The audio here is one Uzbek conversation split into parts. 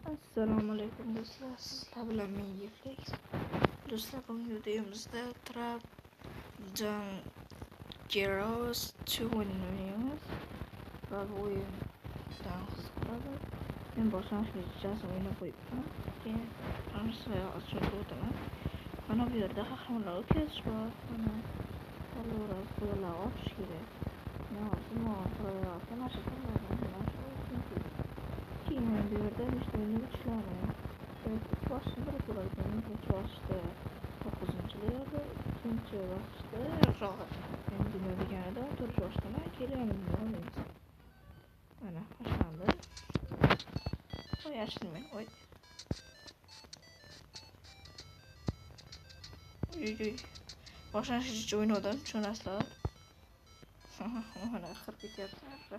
Assalomu alaykum do'stlar, sizlar bilan men Yeflex. Do'stlar, bugungi videomizda Trap Dangerous 2 o'ynaymiz va bu o'yindan his qiladi. Men boshlanishgacha o'ynab qo'yibman. Keyin transfer ochib o'taman. Mana bu yerda qahramonlar o'tkazish bor. Mana qo'llar qo'llar ochish kerak. Keyin bu yerda işte o'yinchilarni boshqa bir bo'ladigan boshda 9-larda, ikkinchi bosqishda yo'q. Endi nima deganida 4-yoshdan kelyapmiz. Mana boshlandi. Yaxshimi? Voy. Boshlanishgacha o'ynadim, tushunasizlar. Mana qirib ketyapti.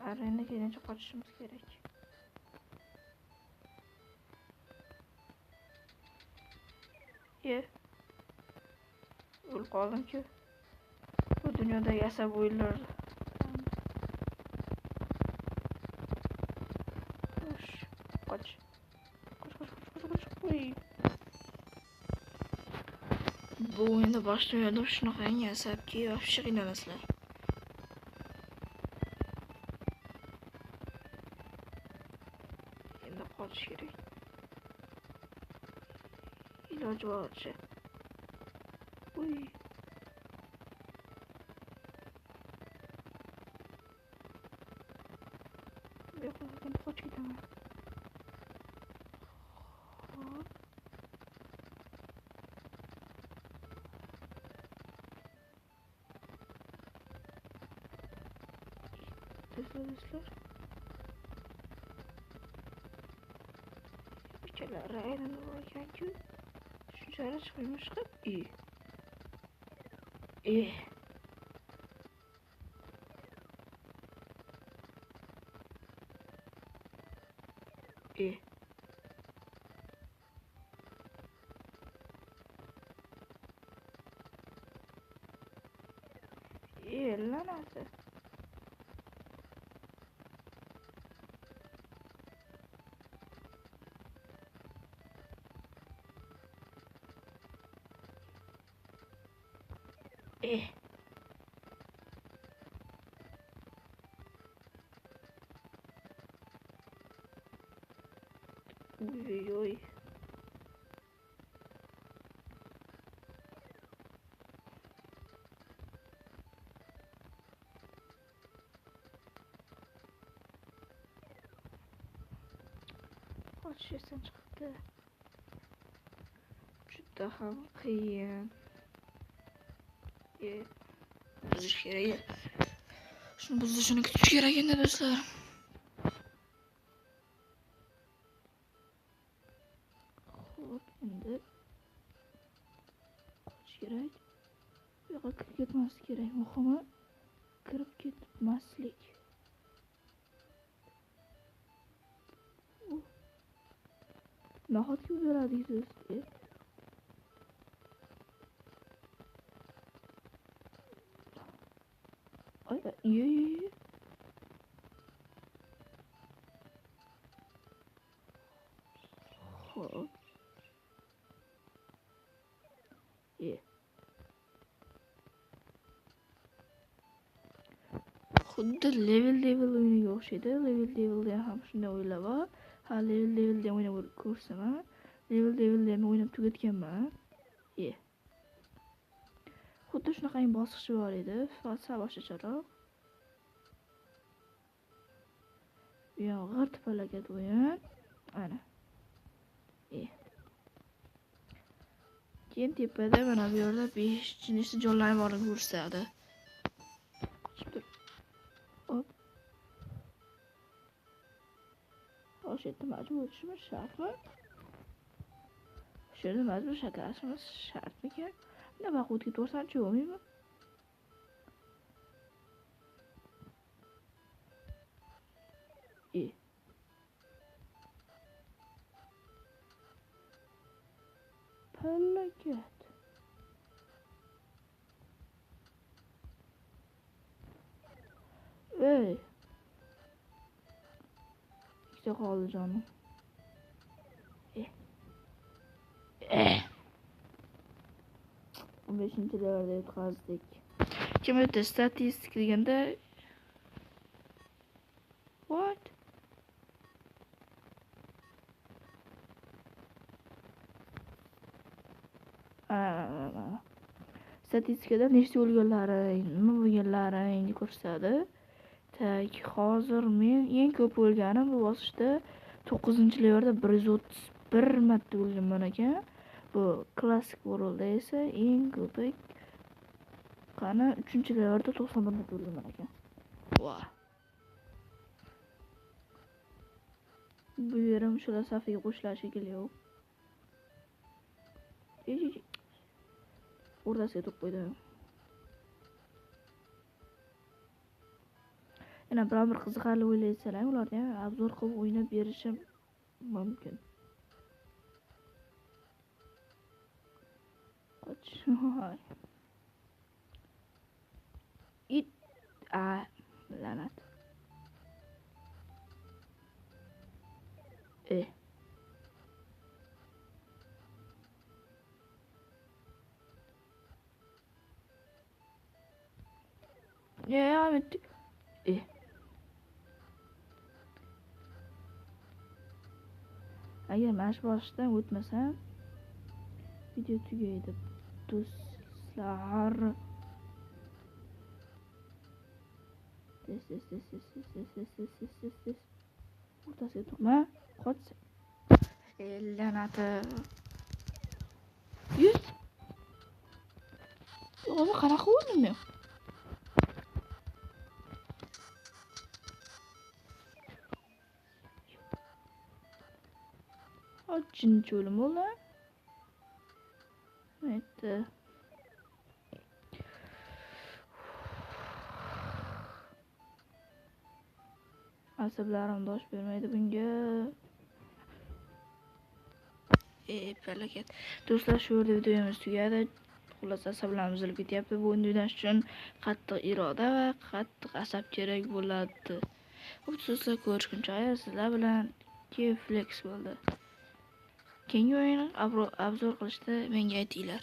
Arena kelince kaçışımız gerek. Ölüp kaldım ki bu dünyada yasa boylar. Kaç. Uy. Bu oyunda başlıyordum şuna kan yasap ki yapışık inanasılar. Kaç gerek. İlacı var şey. Uy. Yapalım kaç gidemem. Dostlar. Şeyler aynen olurken ki şu şeyler çıkmış hep iyi. İyi. İyi. İyi lan nasıl? Uy. Kaç şeyden çıktı. Daha kıyın. Buzuş gereği. Şunu buzuşunu küçük yere geldi dostlar. Hop şimdi. Kaç gerek. Yo'q, kirib ketmaslik kerak. Muhimi kirib ketmaslik. Nahotki uzaladiysiz. Ay, iyi. Hop. İyi. Xuddi level o'yiniga o'xshaydi. Levelda ham shunday o'yinlar bor. Ha, levelda o'ynab ko'rsaman. Levelda o'ynab tugatganman. Xuddi shunaqa bosqichi bor edi. Sal boshqacharoq. Bu yoq g'ir tepalakat o'yin. Ana. Keyin tepada mana bu yerda 5-chi jonlar borligini ko'rsatadi. Hop. O'sha majbur o'tishimiz shartmi? O'sha yerda majbur shakarlashimiz shartmikan? Nima vaqtga to'g'risan-chi bo'lmaymi? Palakat. Ey. İşte kaldı canım. Eh. 15-lerde yutqazdik. Kim o'tdi? Statistik deganda what? Statistikada nechta o'lganlaring, nima bo'lganlaringni ko'rsatadi. Tak, hozir men eng ko'p o'lganim bu bosqichda 9-levelda 131 marta o'lganman ekan. Bu klassik worldda esa eng ko'pi qani 3-levelda 91 marta o'lganman ekan. Voh. Bu yerim shular safiga qo'shilar shekilli yo'q. O'rtasiga turib qo'ydim. Yana bir qiziqarli o'ylaysalar, ularga obzor qilib o'ynab berishim mumkin. Qochoy. It lanat. Ya bitti. Agar mana shu bosqichdan o'tmasam, video tugaydi. Do'stlar. O'rtasiga turma. Qoch. Lanati. Yuz. Yo'q, qanaqa o'ldim men? Uchinchi o'lim bo'ldi. Aytdi. Asablarim dosh bermaydi bunga. Falokat. Do'stlar, shu yerda videomiz tugadi. Xullas, asablarimiz uzilib ketyapti. Bu o'ynash uchun qattiq iroda va qattiq asab kerak bo'ladi. Do'stlar, ko'rishguncha sizlar bilan Keflex bo'ldi. Keyingi o'yin obzor qilishda menga aytinglar.